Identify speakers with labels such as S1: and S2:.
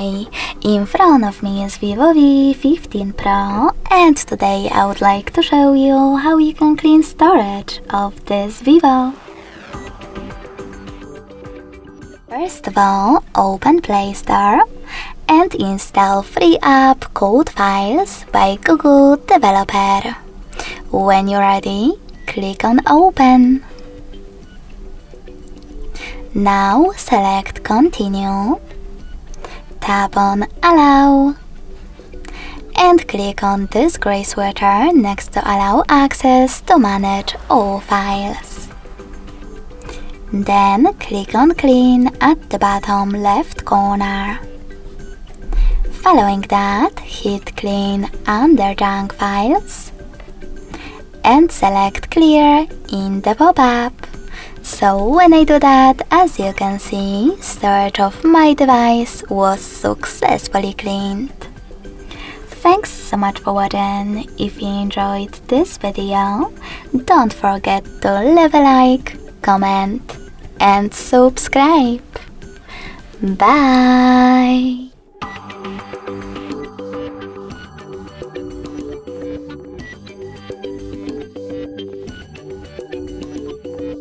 S1: Hi, in front of me is Vivo V15 Pro, and today I would like to show you how you can clean storage of this Vivo. First of all, open Play Store and install free app Code Files by Google Developer. When you're ready, click on Open. Now select Continue, tap on Allow, and click on this gray switcher next to Allow access to manage all files. Then click on Clean at the bottom left corner. Following that, hit Clean under Junk Files and select Clear in the pop-up. So when I do that, as you can see, storage of my device was successfully cleaned. Thanks so much for watching. If you enjoyed this video, don't forget to leave a like, comment and subscribe. Bye!